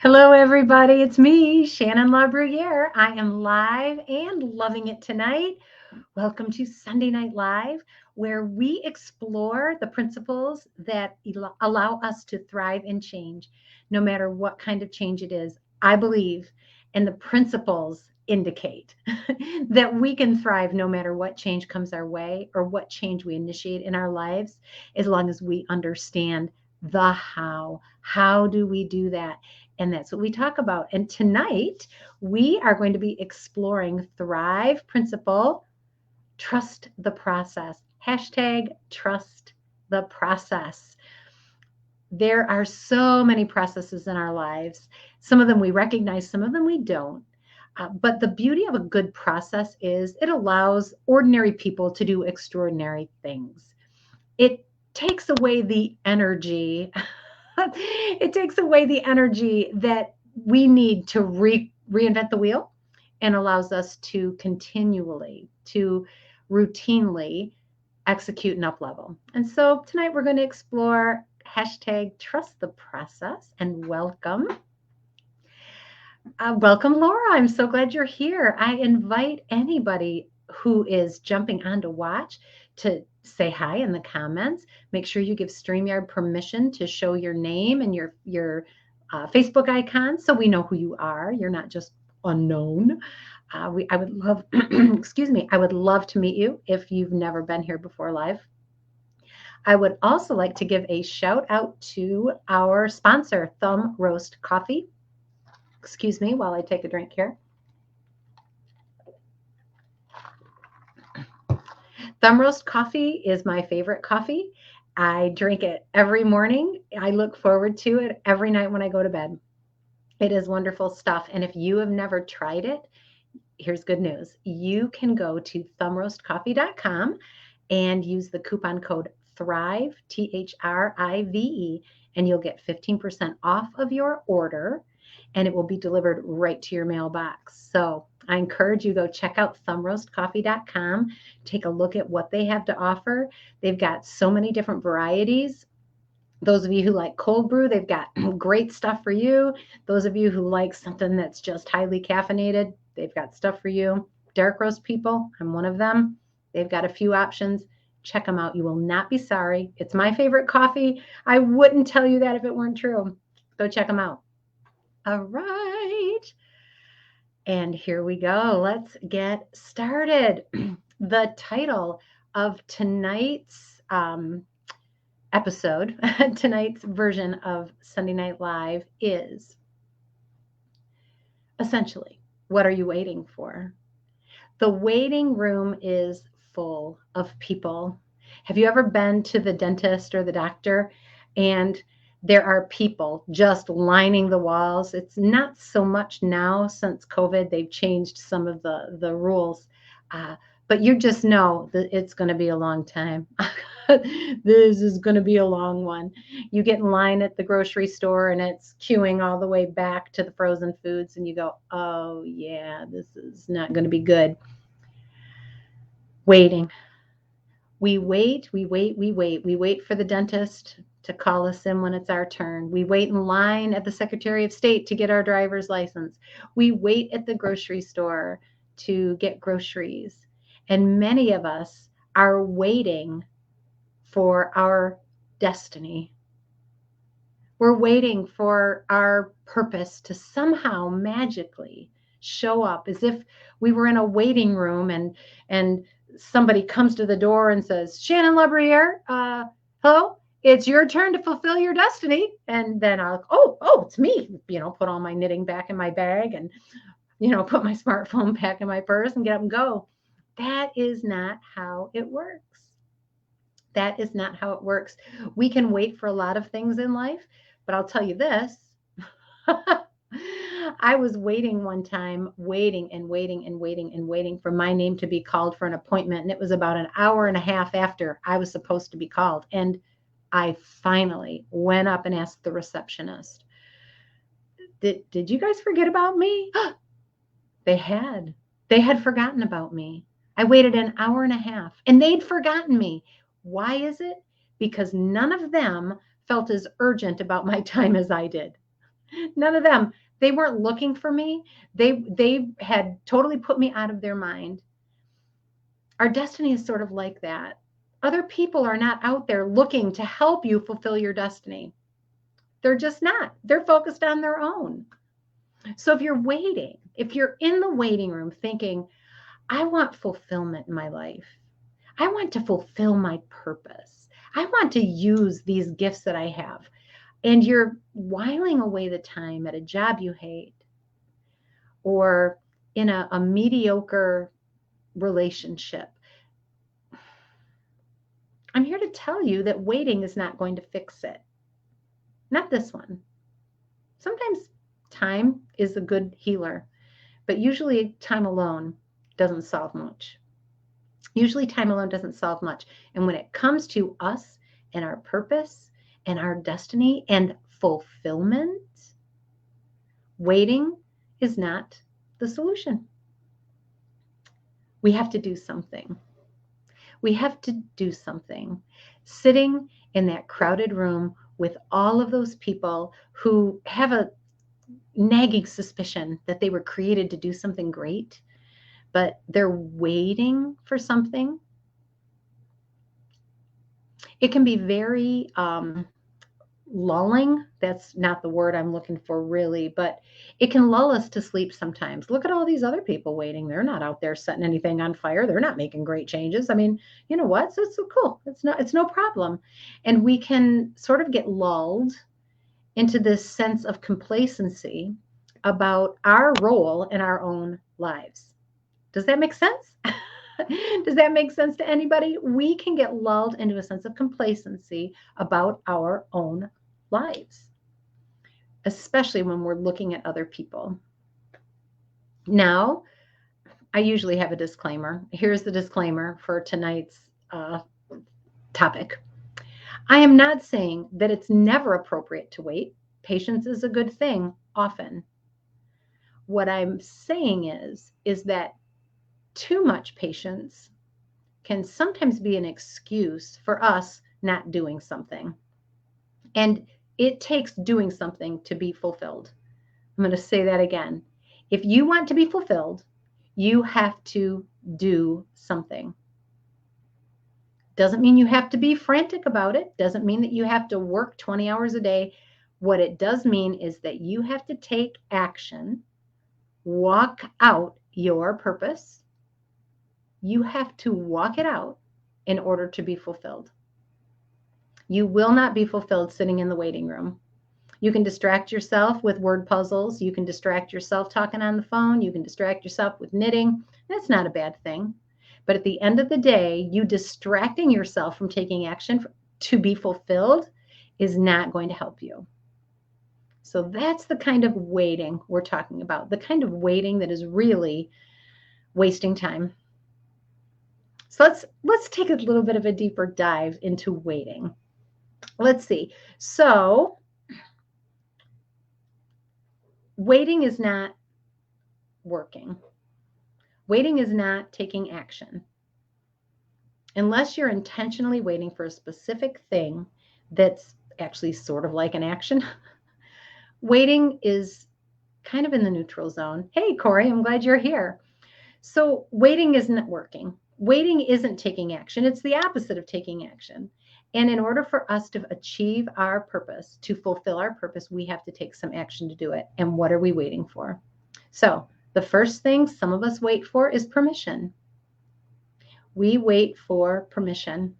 Hello, everybody. It's me, Shannon LaBruyere. I am live and loving it tonight. Welcome to Sunday Night Live, where we explore the principles that allow us to thrive and change, no matter what kind of change it is. I believe, and the principles indicate that we can thrive no matter what change comes our way or what change we initiate in our lives, as long as we understand the how. How do we do that? And that's what we talk about. And tonight, we are going to be exploring Thrive Principle, trust the process. Hashtag trust the process. There are so many processes in our lives. Some of them we recognize, some of them we don't. But the beauty of a good process is it allows ordinary people to do extraordinary things. It takes away the energy. It takes away the energy that we need to reinvent the wheel and allows us to continually, to routinely execute and up level. And so tonight we're going to explore hashtag trust the process and welcome. Welcome, Laura. I'm so glad you're here. I invite anybody who is jumping on to watch to say hi in the comments. Make sure you give StreamYard permission to show your name and your Facebook icon so we know who you are. You're not just unknown. I would love, excuse me, I would love to meet you if you've never been here before live. I would also like to give a shout out to our sponsor, Thumb Roast Coffee. Excuse me while I take a drink here. Thumb Roast Coffee is my favorite coffee. I drink it every morning. I look forward to it every night when I go to bed. It is wonderful stuff. And if you have never tried it, here's good news. You can go to thumbroastcoffee.com and use the coupon code THRIVE, THRIVE, and you'll get 15% off of your order and it will be delivered right to your mailbox. So I encourage you go check out thumbroastcoffee.com. Take a look at what they have to offer. They've got so many different varieties. Those of you who like cold brew, they've got great stuff for you. Those of you who like something that's just highly caffeinated, they've got stuff for you. Dark roast people, I'm one of them. They've got a few options. Check them out. You will not be sorry. It's my favorite coffee. I wouldn't tell you that if it weren't true. Go check them out. All right. And here we go. Let's get started. The title of tonight's episode, tonight's version of Sunday Night Live is essentially, what are you waiting for? The waiting room is full of people. Have you ever been to the dentist or the doctor and there are people just lining the walls? It's not so much now since COVID. They've changed some of the rules. Uh, but you just know that it's going to be a long time. This is going to be a long one. You get in line at the grocery store and it's queuing all the way back to the frozen foods, and you go, oh, yeah, this is not going to be good. Waiting. We wait, we wait, we wait. We wait for the dentist to call us in when it's our turn. We wait in line at the Secretary of State to get our driver's license. We wait at the grocery store to get groceries. And many of us are waiting for our destiny. We're waiting for our purpose to somehow magically show up, as if we were in a waiting room and somebody comes to the door and says, Shannon LaBruyere, hello, it's your turn to fulfill your destiny. And then I'll, it's me, put all my knitting back in my bag and, put my smartphone back in my purse and get up and go. That is not how it works. That is not how it works. We can wait for a lot of things in life, but I'll tell you this. I was waiting one time, waiting and waiting and waiting and waiting for my name to be called for an appointment. And it was about an hour and a half after I was supposed to be called. And I finally went up and asked the receptionist, did you guys forget about me? They had. They had forgotten about me. I waited an hour and a half and they'd forgotten me. Why is it? Because none of them felt as urgent about my time as I did. None of them. They weren't looking for me. They had totally put me out of their mind. Our destiny is sort of like that. Other people are not out there looking to help you fulfill your destiny. They're just not. They're focused on their own. So if you're waiting, if you're in the waiting room thinking, I want fulfillment in my life, I want to fulfill my purpose, I want to use these gifts that I have, and you're whiling away the time at a job you hate or in a mediocre relationship, I'm here to tell you that waiting is not going to fix it. Not this one. Sometimes time is a good healer, but usually time alone doesn't solve much. Usually time alone doesn't solve much. And when it comes to us and our purpose and our destiny and fulfillment, waiting is not the solution. We have to do something. We have to do something. Sitting in that crowded room with all of those people who have a nagging suspicion that they were created to do something great, but they're waiting for something. It can be very lulling. That's not the word I'm looking for, really, but it can lull us to sleep sometimes. Look at all these other people waiting. They're not out there setting anything on fire. They're not making great changes. I mean, you know what? So it's so cool. It's no problem. And we can sort of get lulled into this sense of complacency about our role in our own lives. Does that make sense? Does that make sense to anybody? We can get lulled into a sense of complacency about our own lives, especially when we're looking at other people. Now, I usually have a disclaimer. Here's the disclaimer for tonight's topic. I am not saying that it's never appropriate to wait. Patience is a good thing often. What I'm saying is that too much patience can sometimes be an excuse for us not doing something. And it takes doing something to be fulfilled. I'm going to say that again. If you want to be fulfilled, you have to do something. Doesn't mean you have to be frantic about it. Doesn't mean that you have to work 20 hours a day. What it does mean is that you have to take action, walk out your purpose. You have to walk it out in order to be fulfilled. You will not be fulfilled sitting in the waiting room. You can distract yourself with word puzzles. You can distract yourself talking on the phone. You can distract yourself with knitting. That's not a bad thing. But at the end of the day, you distracting yourself from taking action to be fulfilled is not going to help you. So that's the kind of waiting we're talking about, the kind of waiting that is really wasting time. So let's take a little bit of a deeper dive into waiting. Let's see. So waiting is not working. Waiting is not taking action. Unless you're intentionally waiting for a specific thing that's actually sort of like an action, waiting is kind of in the neutral zone. Hey, Corey, I'm glad you're here. So waiting isn't working. Waiting isn't taking action. It's the opposite of taking action. And in order for us to achieve our purpose, to fulfill our purpose, we have to take some action to do it. And what are we waiting for? So the first thing some of us wait for is permission. We wait for permission.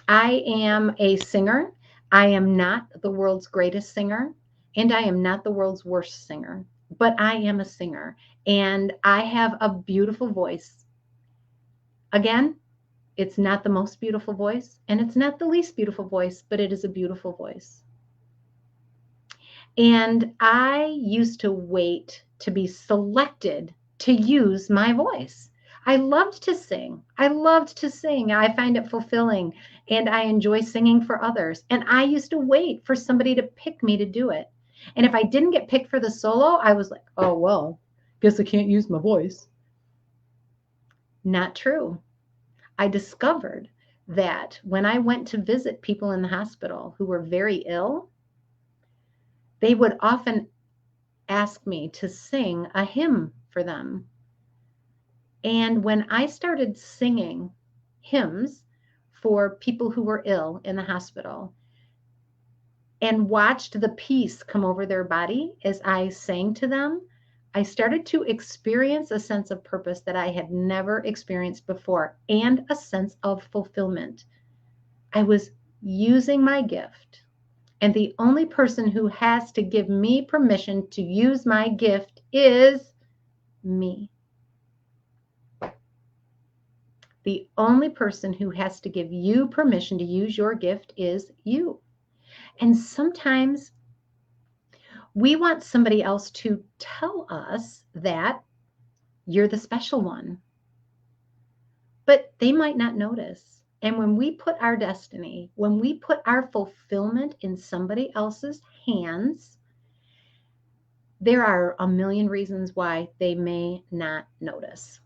I am a singer. I am not the world's greatest singer, and I am not the world's worst singer, but I am a singer, and I have a beautiful voice. Again, it's not the most beautiful voice, and it's not the least beautiful voice, but it is a beautiful voice. And I used to wait to be selected to use my voice. I loved to sing. I loved to sing. I find it fulfilling, and I enjoy singing for others. And I used to wait for somebody to pick me to do it. And if I didn't get picked for the solo, I was like, oh, well, guess I can't use my voice. Not true. I discovered that when I went to visit people in the hospital who were very ill, they would often ask me to sing a hymn for them. And when I started singing hymns for people who were ill in the hospital and watched the peace come over their body as I sang to them, I started to experience a sense of purpose that I had never experienced before and a sense of fulfillment. I was using my gift, and the only person who has to give me permission to use my gift is me. The only person who has to give you permission to use your gift is you. And sometimes we want somebody else to tell us that you're the special one, but they might not notice. And when we put our destiny, when we put our fulfillment in somebody else's hands, there are a million reasons why they may not notice.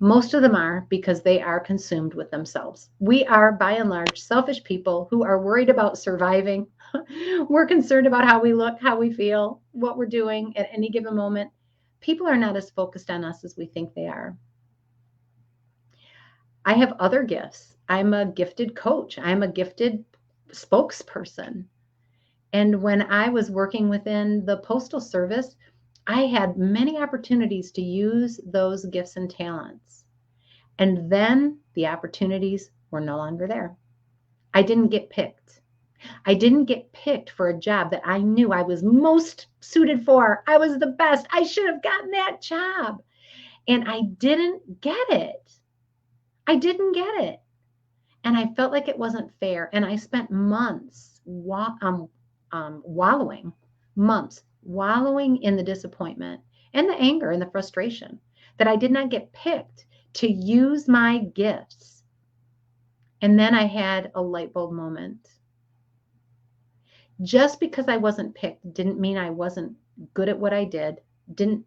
Most of them are because they are consumed with themselves. We are, by and large, selfish people who are worried about surviving. We're concerned about how we look, how we feel, what we're doing at any given moment. People are not as focused on us as we think they are. I have other gifts. I'm a gifted coach. I'm a gifted spokesperson. And when I was working within the Postal Service, I had many opportunities to use those gifts and talents. And then the opportunities were no longer there. I didn't get picked. I didn't get picked for a job that I knew I was most suited for. I was the best. I should have gotten that job. And I didn't get it. I didn't get it. And I felt like it wasn't fair. And I spent months wallowing in the disappointment and the anger and the frustration that I did not get picked to use my gifts. And then I had a light bulb moment. Just because I wasn't picked didn't mean I wasn't good at what I did, didn't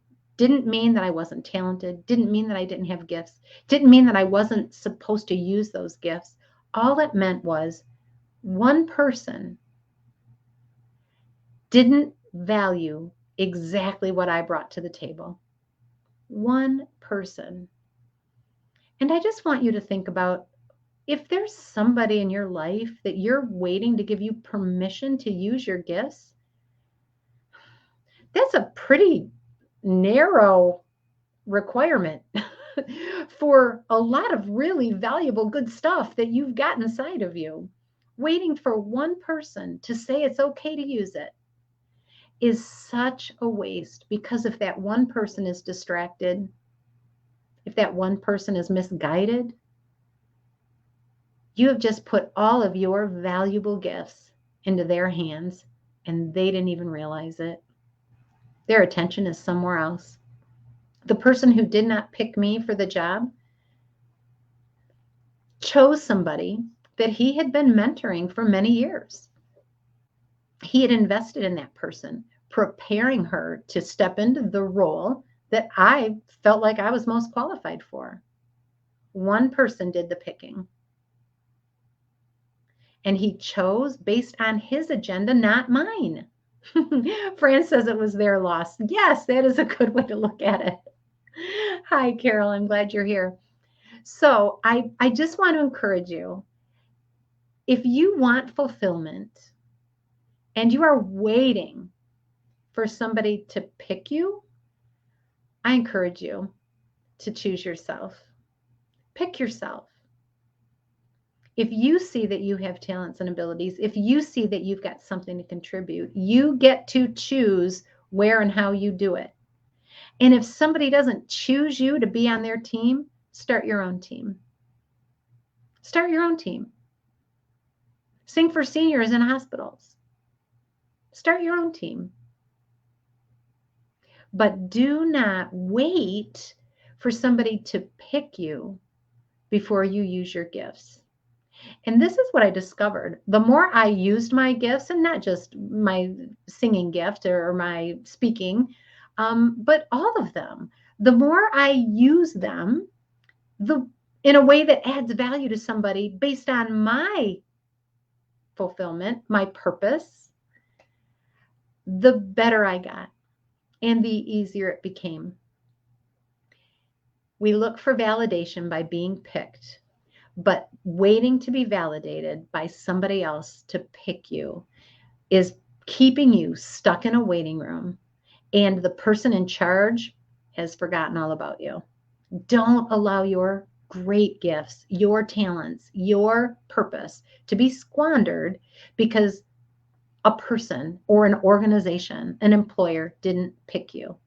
mean that I wasn't talented, didn't mean that I didn't have gifts, didn't mean that I wasn't supposed to use those gifts. All it meant was one person didn't value exactly what I brought to the table. One person. And I just want you to think about if there's somebody in your life that you're waiting to give you permission to use your gifts, that's a pretty narrow requirement for a lot of really valuable, good stuff that you've got inside of you. Waiting for one person to say it's okay to use it is such a waste, because if that one person is distracted, if that one person is misguided, you have just put all of your valuable gifts into their hands and they didn't even realize it. Their attention is somewhere else. The person who did not pick me for the job chose somebody that he had been mentoring for many years. He had invested in that person, preparing her to step into the role that I felt like I was most qualified for. One person did the picking. And he chose based on his agenda, not mine. Fran says it was their loss. Yes, that is a good way to look at it. Hi, Carol. I'm glad you're here. So I just want to encourage you. If you want fulfillment and you are waiting for somebody to pick you, I encourage you to choose yourself. Pick yourself. If you see that you have talents and abilities, if you see that you've got something to contribute, you get to choose where and how you do it. And if somebody doesn't choose you to be on their team, start your own team. Start your own team. Sing for seniors in hospitals. Start your own team. But do not wait for somebody to pick you before you use your gifts. And this is what I discovered. The more I used my gifts, and not just my singing gift or my speaking, but all of them, the more I use them in a way that adds value to somebody based on my fulfillment, my purpose, the better I got and the easier it became. We look for validation by being picked, but waiting to be validated by somebody else to pick you is keeping you stuck in a waiting room, and the person in charge has forgotten all about you. Don't allow your great gifts, your talents, your purpose to be squandered because a person or an organization, an employer didn't pick you.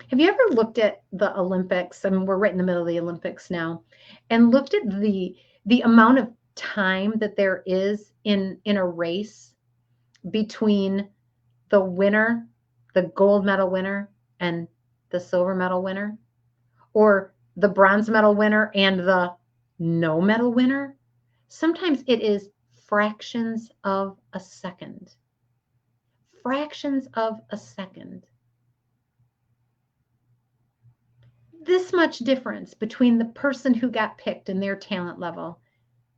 Have you ever looked at the Olympics? I mean, we're right in the middle of the Olympics now, and looked at the amount of time that there is in a race between the winner, the gold medal winner, and the silver medal winner, or the bronze medal winner and the no medal winner? Sometimes it is fractions of a second. Fractions of a second. This much difference between the person who got picked and their talent level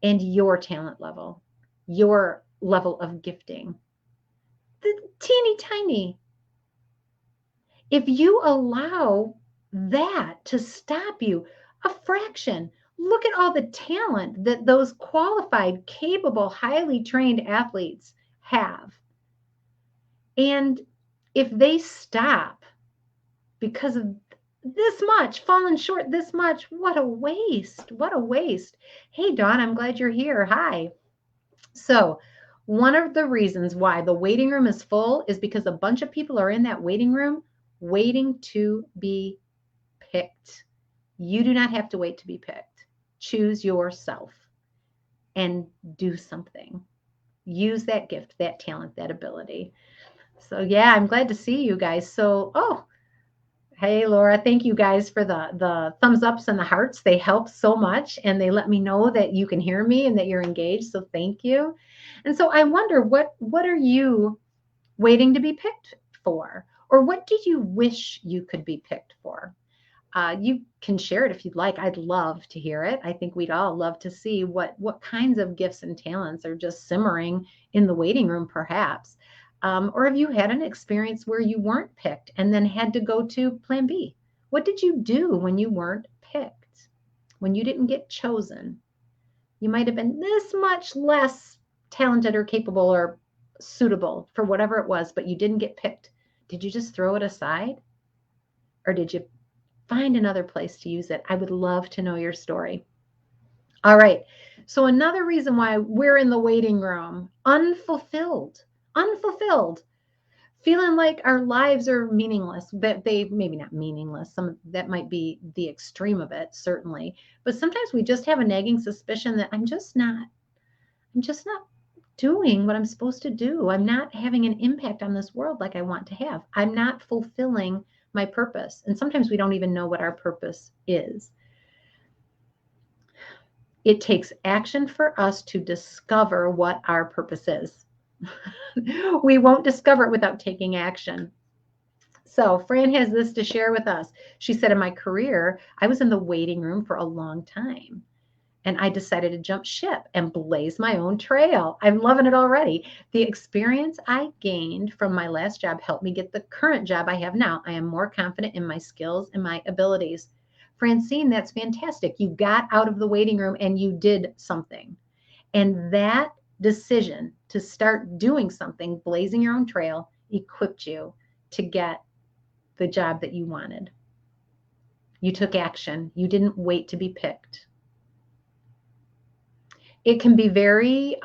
and your talent level, your level of gifting. The teeny tiny. If you allow that to stop you, a fraction, look at all the talent that those qualified, capable, highly trained athletes have. And if they stop because of this much, fallen short this much, what a waste. What a waste. Hey, Dawn, I'm glad you're here. Hi. So, one of the reasons why the waiting room is full is because a bunch of people are in that waiting room waiting to be picked. You do not have to wait to be picked. Choose yourself and do something. Use that gift, that talent, that ability. So, yeah, I'm glad to see you guys. So, hey, Laura, thank you guys for the thumbs ups and the hearts. They help so much, and they let me know that you can hear me and that you're engaged. So thank you. And so I wonder, what are you waiting to be picked for? Or what do you wish you could be picked for? You can share it if you'd like. I'd love to hear it. I think we'd all love to see what kinds of gifts and talents are just simmering in the waiting room, perhaps. Or have you had an experience where you weren't picked and then had to go to plan B? What did you do when you weren't picked? When you didn't get chosen? You might have been this much less talented or capable or suitable for whatever it was, but you didn't get picked. Did you just throw it aside? Or did you find another place to use it? I would love to know your story. All right. So another reason why we're in the waiting room, unfulfilled, feeling like our lives are meaningless, that they maybe not meaningless. Some that might be the extreme of it, certainly. But sometimes we just have a nagging suspicion that I'm just not doing what I'm supposed to do. I'm not having an impact on this world like I want to have. I'm not fulfilling my purpose. And sometimes we don't even know what our purpose is. It takes action for us to discover what our purpose is. We won't discover it without taking action. So Fran has this to share with us. She said, in my career, I was in the waiting room for a long time. And I decided to jump ship and blaze my own trail. I'm loving it already. The experience I gained from my last job helped me get the current job I have now. I am more confident in my skills and my abilities. Francine, that's fantastic. You got out of the waiting room and you did something. And that decision to start doing something, blazing your own trail, equipped you to get the job that you wanted. You took action. You didn't wait to be picked. It can be very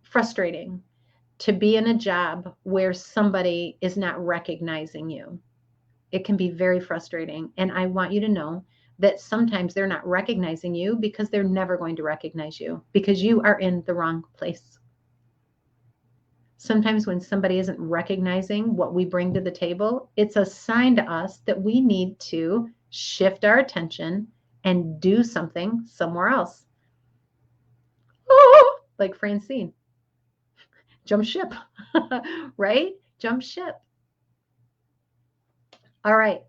frustrating to be in a job where somebody is not recognizing you. It can be very frustrating. And I want you to know that sometimes they're not recognizing you because they're never going to recognize you because you are in the wrong place. Sometimes when somebody isn't recognizing what we bring to the table, it's a sign to us that we need to shift our attention and do something somewhere else. Oh, like Francine, jump ship, right? Jump ship. All right.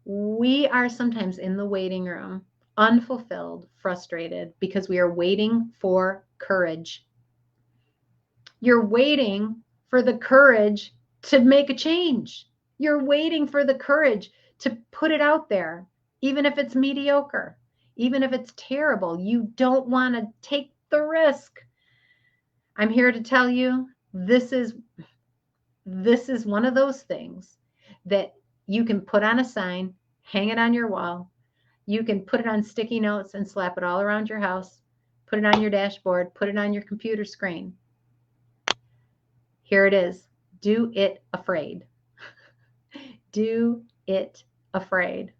We are sometimes in the waiting room, unfulfilled, frustrated, because we are waiting for courage. You're waiting for the courage to make a change. You're waiting for the courage to put it out there, even if it's mediocre, even if it's terrible. You don't want to take the risk. I'm here to tell you this is one of those things that you can put on a sign, hang it on your wall. You can put it on sticky notes and slap it all around your house, put it on your dashboard, put it on your computer screen. Here it is. Do it afraid. Do it afraid.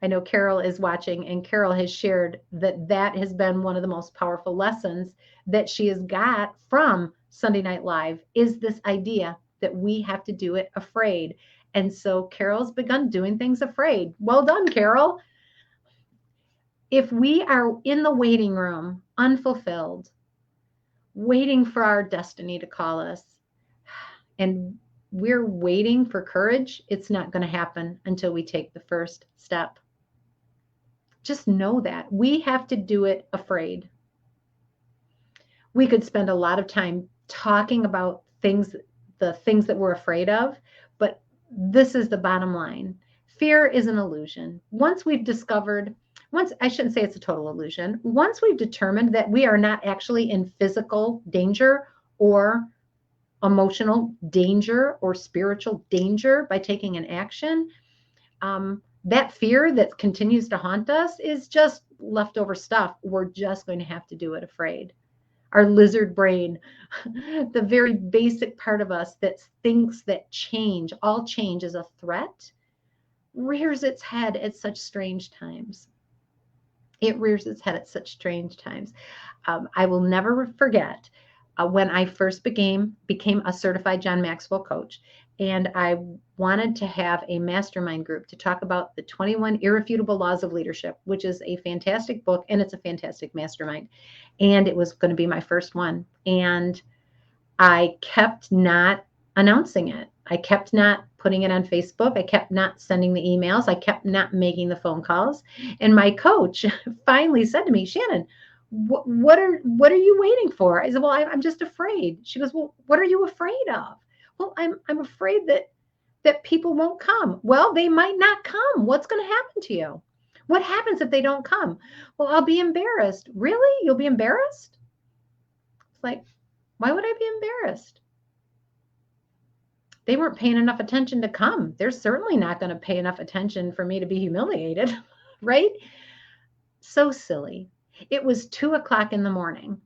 I know Carol is watching, and Carol has shared that has been one of the most powerful lessons that she has got from Sunday Night Live, is this idea that we have to do it afraid. And so Carol's begun doing things afraid. Well done, Carol. If we are in the waiting room, unfulfilled, waiting for our destiny to call us, and we're waiting for courage, it's not going to happen until we take the first step. Just know that we have to do it afraid. We could spend a lot of time talking about the things that we're afraid of, but this is the bottom line. Fear is an illusion. I shouldn't say it's a total illusion. Once we've determined that we are not actually in physical danger or emotional danger or spiritual danger by taking an action, that fear that continues to haunt us is just leftover stuff. We're just going to have to do it afraid. Our lizard brain, the very basic part of us that thinks that all change is a threat, rears its head at such strange times. It rears its head at such strange times. I will never forget when I first became a certified John Maxwell coach, and I wanted to have a mastermind group to talk about the 21 Irrefutable Laws of Leadership, which is a fantastic book, and it's a fantastic mastermind. And it was going to be my first one. And I kept not announcing it. I kept not putting it on Facebook. I kept not sending the emails. I kept not making the phone calls. And my coach finally said to me, Shannon, what are you waiting for? I said, well, I'm just afraid. She goes, well, what are you afraid of? Well, I'm afraid that people won't come. Well, they might not come. What's going to happen to you? What happens if they don't come? Well, I'll be embarrassed. Really? You'll be embarrassed? It's like, why would I be embarrassed? They weren't paying enough attention to come. They're certainly not going to pay enough attention for me to be humiliated, right? So silly. It was 2:00 in the morning,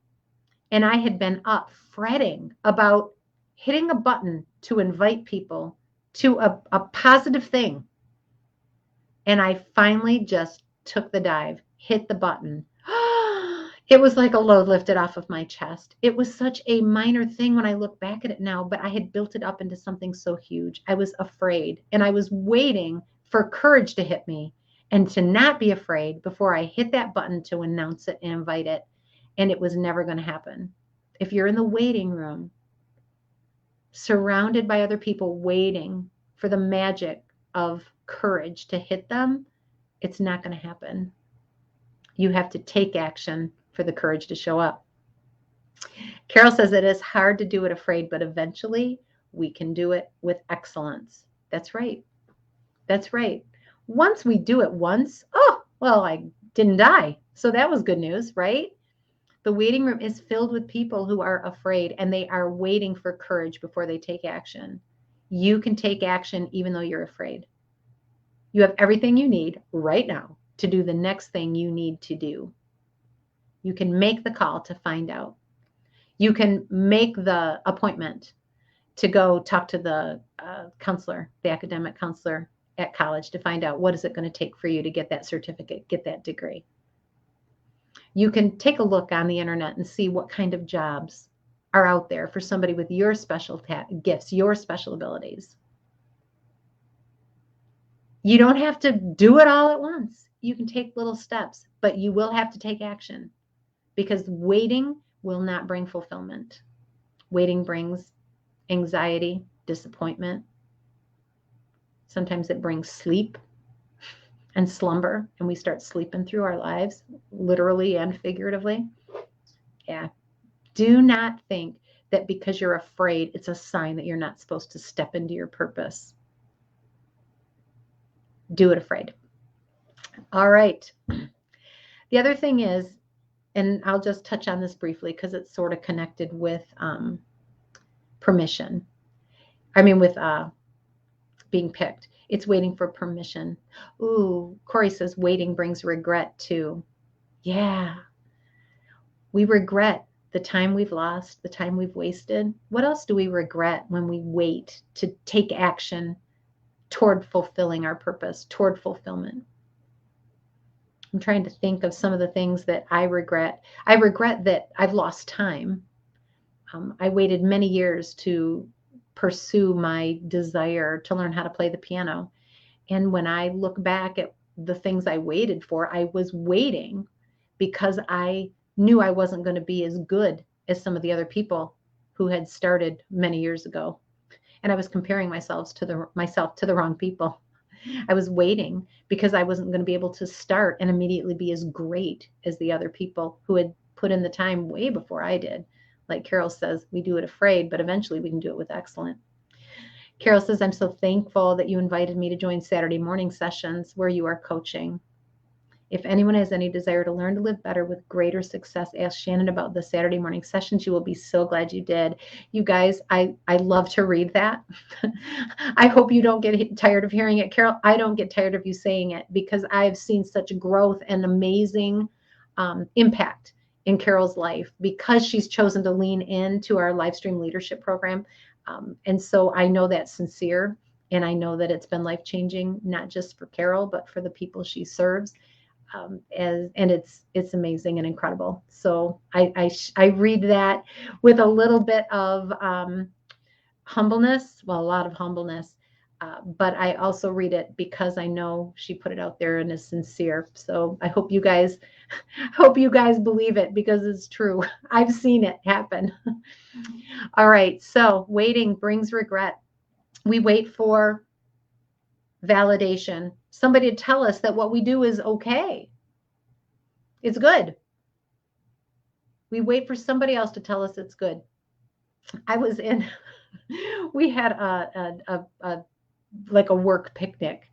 and I had been up fretting about hitting a button to invite people to a positive thing. And I finally just took the dive, hit the button. It was like a load lifted off of my chest. It was such a minor thing when I look back at it now, but I had built it up into something so huge. I was afraid, and I was waiting for courage to hit me and to not be afraid before I hit that button to announce it and invite it. And it was never going to happen. If you're in the waiting room, surrounded by other people waiting for the magic of courage to hit them, it's not going to happen. You have to take action for the courage to show up. Carol says it is hard to do it afraid, but eventually we can do it with excellence. That's right. That's right. Once we do it once, oh, well, I didn't die. So that was good news, right? The waiting room is filled with people who are afraid, and they are waiting for courage before they take action. You can take action even though you're afraid. You have everything you need right now to do the next thing you need to do. You can make the call to find out. You can make the appointment to go talk to the counselor, the academic counselor at college, to find out what is it going to take for you to get that certificate, get that degree. You can take a look on the internet and see what kind of jobs are out there for somebody with your special gifts, your special abilities. You don't have to do it all at once. You can take little steps, but you will have to take action, because waiting will not bring fulfillment. Waiting brings anxiety, disappointment. Sometimes it brings sleep and slumber, and we start sleeping through our lives, literally and figuratively. Yeah. Do not think that because you're afraid, it's a sign that you're not supposed to step into your purpose. Do it afraid. All right. The other thing is, and I'll just touch on this briefly because it's sort of connected with permission. I mean, with being picked. It's waiting for permission. Ooh, Corey says waiting brings regret too. Yeah, we regret the time we've lost, the time we've wasted. What else do we regret when we wait to take action toward fulfilling our purpose, toward fulfillment? I'm trying to think of some of the things that I regret. I regret that I've lost time. I waited many years to pursue my desire to learn how to play the piano. And when I look back at the things I waited for, I was waiting because I knew I wasn't going to be as good as some of the other people who had started many years ago. And I was comparing myself to the wrong people. I was waiting because I wasn't going to be able to start and immediately be as great as the other people who had put in the time way before I did. Like Carol says, we do it afraid, but eventually we can do it with excellence. Carol says, I'm so thankful that you invited me to join Saturday morning sessions where you are coaching. If anyone has any desire to learn to live better with greater success, ask Shannon about the Saturday morning sessions. You will be so glad you did. You guys, I love to read that. I hope you don't get tired of hearing it, Carol. I don't get tired of you saying it because I've seen such growth and amazing impact in Carol's life because she's chosen to lean into our live stream leadership program. And so I know that's sincere, and I know that it's been life-changing, not just for Carol, but for the people she serves. And it's amazing and incredible. So I read that with a little bit of humbleness, well, a lot of humbleness, but I also read it because I know she put it out there and is sincere. So I hope you guys believe it because it's true. I've seen it happen. All right, so waiting brings regret. We wait for validation, somebody to tell us that what we do is okay. It's good. We wait for somebody else to tell us it's good. We had like a work picnic,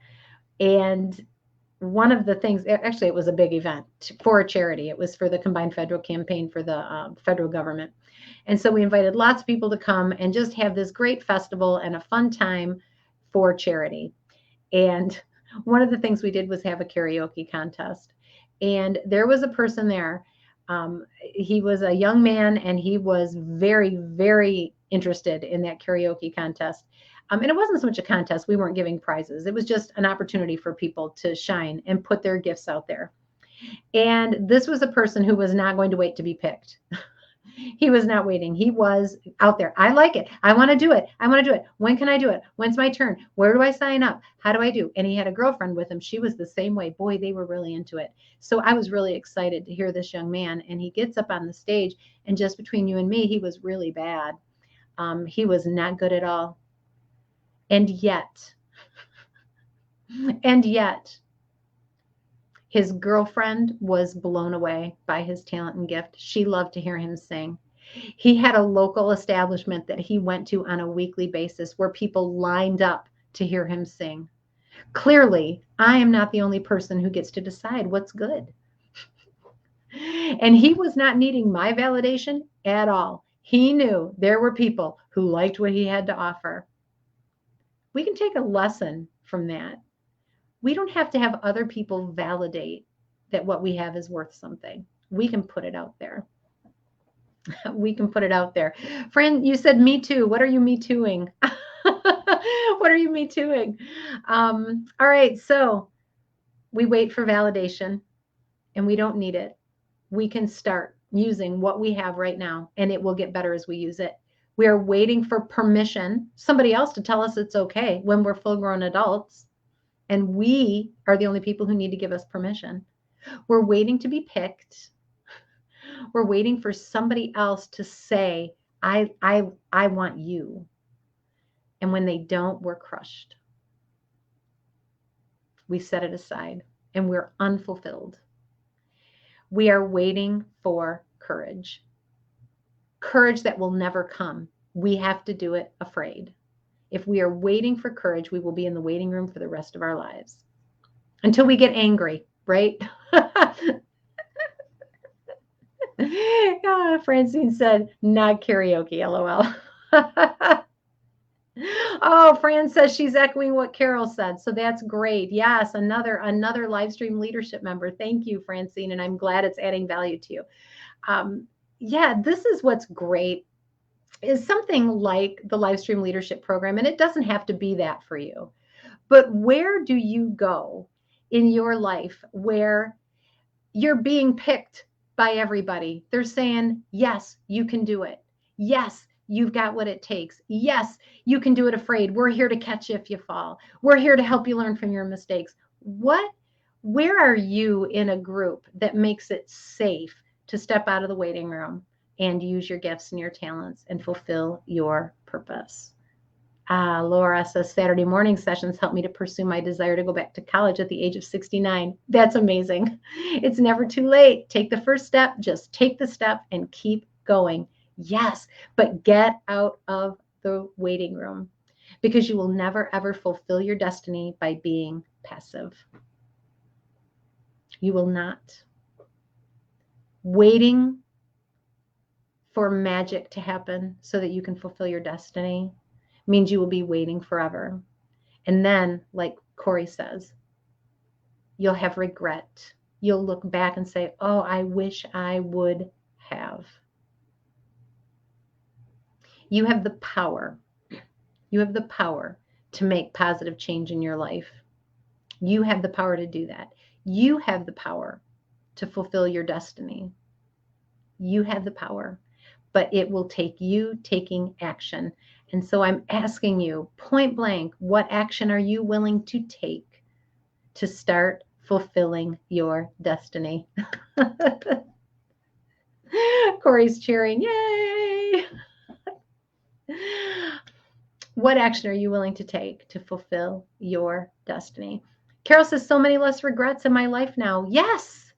and one of the things, actually, it was a big event for a charity. It was for the Combined Federal Campaign for the federal government. And so we invited lots of people to come and just have this great festival and a fun time for charity. And one of the things we did was have a karaoke contest. And there was a person there. He was a young man, and he was very, very interested in that karaoke contest. And it wasn't so much a contest. We weren't giving prizes. It was just an opportunity for people to shine and put their gifts out there. And this was a person who was not going to wait to be picked. He was not waiting. He was out there. I like it. I want to do it. I want to do it. When can I do it? When's my turn? Where do I sign up? How do I do? And he had a girlfriend with him. She was the same way. Boy, they were really into it. So I was really excited to hear this young man. And he gets up on the stage, and just between you and me, he was really bad. He was not good at all. And yet, his girlfriend was blown away by his talent and gift. She loved to hear him sing. He had a local establishment that he went to on a weekly basis where people lined up to hear him sing. Clearly, I am not the only person who gets to decide what's good. And he was not needing my validation at all. He knew there were people who liked what he had to offer. We can take a lesson from that. We don't have to have other people validate that what we have is worth something. We can put it out there. We can put it out there. Friend, you said me too. What are you me tooing? What are you me tooing? All right, so we wait for validation, and we don't need it. We can start using what we have right now, and it will get better as we use it. We are waiting for permission, somebody else to tell us it's okay when we're full-grown adults. And we are the only people who need to give us permission. We're waiting to be picked. We're waiting for somebody else to say, I want you. And when they don't, we're crushed. We set it aside, and we're unfulfilled. We are waiting for courage. courage that will never come. We have to do it afraid. If we are waiting for courage, we will be in the waiting room for the rest of our lives until we get angry, right? Francine said, not karaoke, LOL. Oh, Fran says she's echoing what Carol said. So that's great. Yes, another live stream leadership member. Thank you, Francine. And I'm glad it's adding value to you. Yeah, this is what's great is something like the live stream leadership program. And it doesn't have to be that for you. But where do you go in your life where you're being picked by everybody? They're saying, yes, you can do it. Yes, you've got what it takes. Yes, you can do it afraid. We're here to catch you if you fall. We're here to help you learn from your mistakes. Where are you in a group that makes it safe to step out of the waiting room and use your gifts and your talents and fulfill your purpose? Laura says Saturday morning sessions help me to pursue my desire to go back to college at the age of 69. That's amazing. It's never too late. Take the first step, just take the step and keep going. Yes, but get out of the waiting room because you will never, ever fulfill your destiny by being passive. You will not. Waiting for magic to happen so that you can fulfill your destiny means you will be waiting forever. And then, like Corey says, you'll have regret. You'll look back and say, oh, I wish I would have. You have the power. You have the power to make positive change in your life. You have the power to do that. You have the power to fulfill your destiny. You have the power, but it will take you taking action. And so I'm asking you point blank, what action are you willing to take to start fulfilling your destiny? Corey's cheering. Yay! What action are you willing to take to fulfill your destiny? Carol says, so many less regrets in my life now. Yes.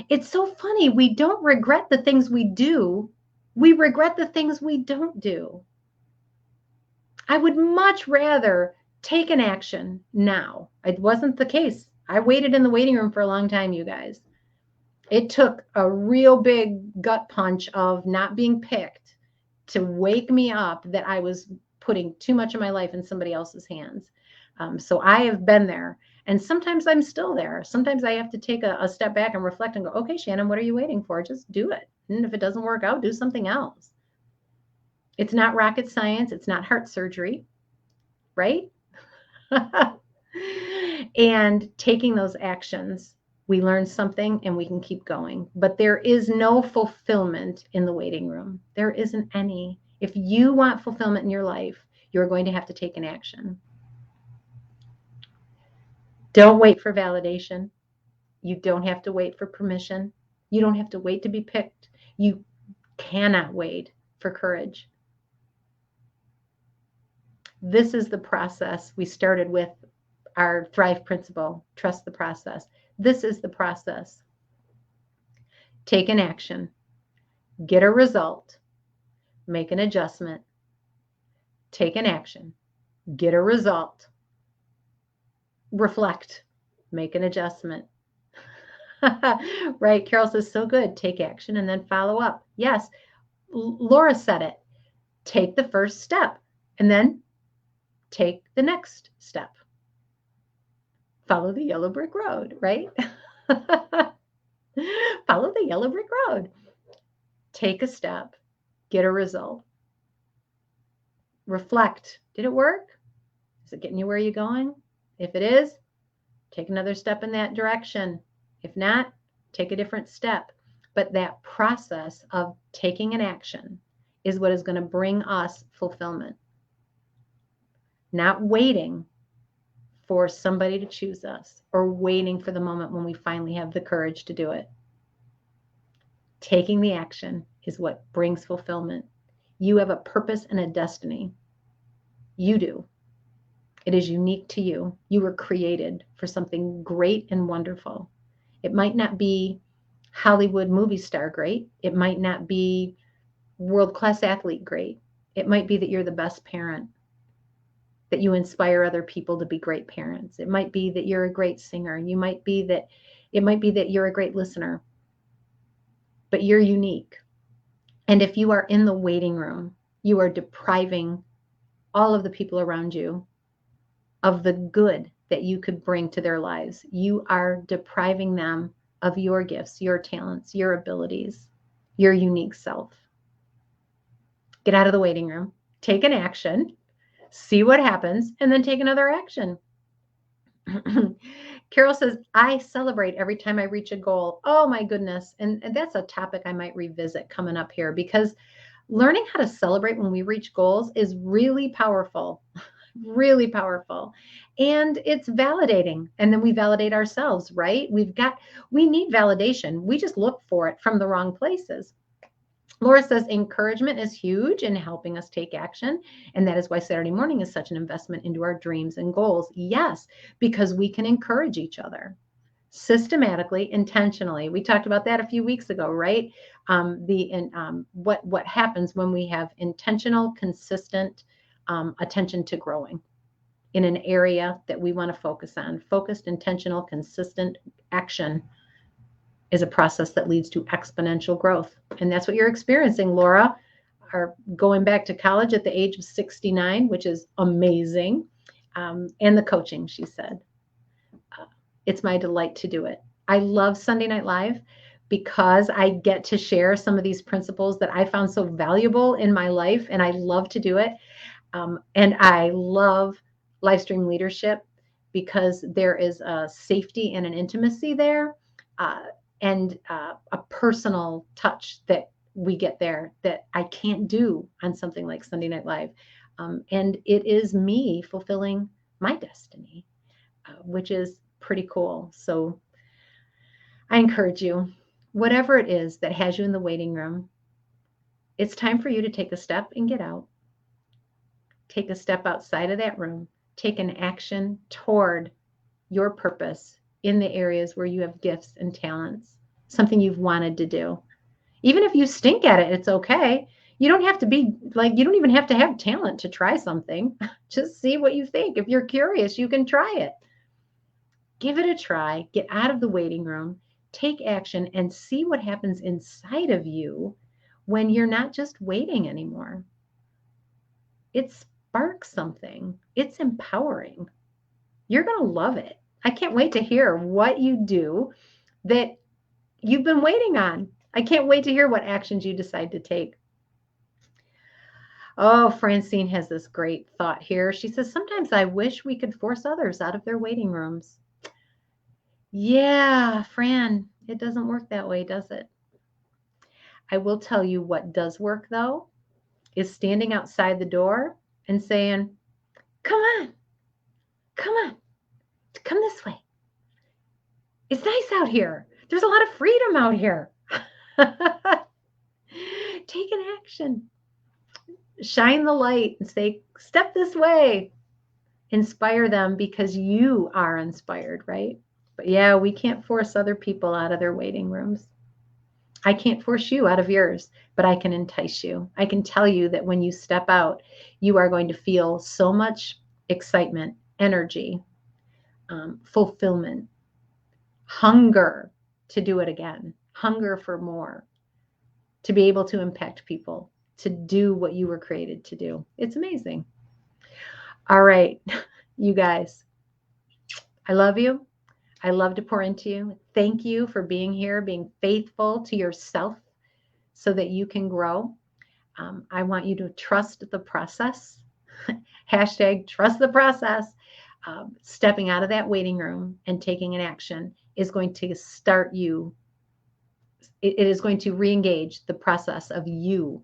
It's so funny. We don't regret the things we do. We regret the things we don't do. I would much rather take an action now. It wasn't the case. I waited in the waiting room for a long time, you guys. It took a real big gut punch of not being picked to wake me up that I was putting too much of my life in somebody else's hands. So I have been there. And sometimes I'm still there. Sometimes I have to take a step back and reflect and go, okay, Shannon, what are you waiting for? Just do it. And if it doesn't work out, do something else. It's not rocket science. It's not heart surgery, right? And taking those actions, we learn something and we can keep going. But there is no fulfillment in the waiting room. There isn't any. If you want fulfillment in your life, you're going to have to take an action. Don't wait for validation. You don't have to wait for permission. You don't have to wait to be picked. You cannot wait for courage. This is the process we started with our Thrive principle, trust the process. This is the process. Take an action, get a result, make an adjustment, take an action, get a result, reflect, make an adjustment. Right? Carol says, so good. Take action and then follow up. Yes. Laura said it. Take the first step and then take the next step. Follow the yellow brick road, right? Follow the yellow brick road. Take a step, get a result. Reflect. Did it work? Is it getting you where you're going? If it is, take another step in that direction. If not, take a different step. But that process of taking an action is what is going to bring us fulfillment. Not waiting for somebody to choose us or waiting for the moment when we finally have the courage to do it. Taking the action is what brings fulfillment. You have a purpose and a destiny. You do. It is unique to you. You were created for something great and wonderful. It might not be Hollywood movie star great. It might not be world-class athlete, great. It might be that you're the best parent, that you inspire other people to be great parents. It might be that you're a great singer. It might be that you're a great listener, but you're unique. And if you are in the waiting room, you are depriving all of the people around you of the good that you could bring to their lives. You are depriving them of your gifts, your talents, your abilities, your unique self. Get out of the waiting room, take an action, see what happens, and then take another action. Carol says, I celebrate every time I reach a goal. Oh my goodness. And that's a topic I might revisit coming up here, because learning how to celebrate when we reach goals is really powerful, really powerful. And it's validating. And then we validate ourselves, right? We need validation. We just look for it from the wrong places. Laura says encouragement is huge in helping us take action. And that is why Saturday morning is such an investment into our dreams and goals. Yes, because we can encourage each other systematically, intentionally. We talked about that a few weeks ago, right? What happens when we have intentional, consistent attention to growing in an area that we want to focus on. Focused, intentional, consistent action is a process that leads to exponential growth. And that's what you're experiencing, Laura, are going back to college at the age of 69, which is amazing. And the coaching, she said. It's my delight to do it. I love Sunday Night Live because I get to share some of these principles that I found so valuable in my life, and I love to do it. And I love live stream leadership because there is a safety and an intimacy there. And a personal touch that we get there that I can't do on something like Sunday Night Live. And it is me fulfilling my destiny, which is pretty cool. So I encourage you, whatever it is that has you in the waiting room, it's time for you to take a step and get out. Take a step outside of that room. Take an action toward your purpose in the areas where you have gifts and talents, something you've wanted to do. Even if you stink at it, it's okay. You don't have to be like, you don't even have to have talent to try something. Just see what you think. If you're curious, you can try it. Give it a try. Get out of the waiting room, take action, and see what happens inside of you when you're not just waiting anymore. It sparks something. It's empowering. You're going to love it. I can't wait to hear what you do that you've been waiting on. I can't wait to hear what actions you decide to take. Oh, Francine has this great thought here. She says, sometimes I wish we could force others out of their waiting rooms. Yeah, Fran, it doesn't work that way, does it? I will tell you what does work, though, is standing outside the door and saying, come on, come this way. It's nice out here. There's a lot of freedom out here. Take an action. Shine the light and say, step this way. Inspire them because you are inspired, right? But yeah, we can't force other people out of their waiting rooms. I can't force you out of yours, but I can entice you. I can tell you that when you step out, you are going to feel so much excitement, energy, fulfillment, hunger to do it again, hunger for more, to be able to impact people, to do what you were created to do. It's amazing. All right, you guys, I love you. I love to pour into you. Thank you for being here, being faithful to yourself so that you can grow. I want you to trust the process. Hashtag trust the process. Stepping out of that waiting room and taking an action is going to start you. It is going to re-engage the process of you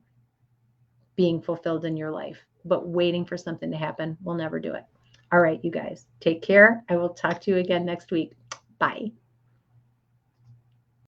being fulfilled in your life. But waiting for something to happen will never do it. All right, you guys, take care. I will talk to you again next week. Bye.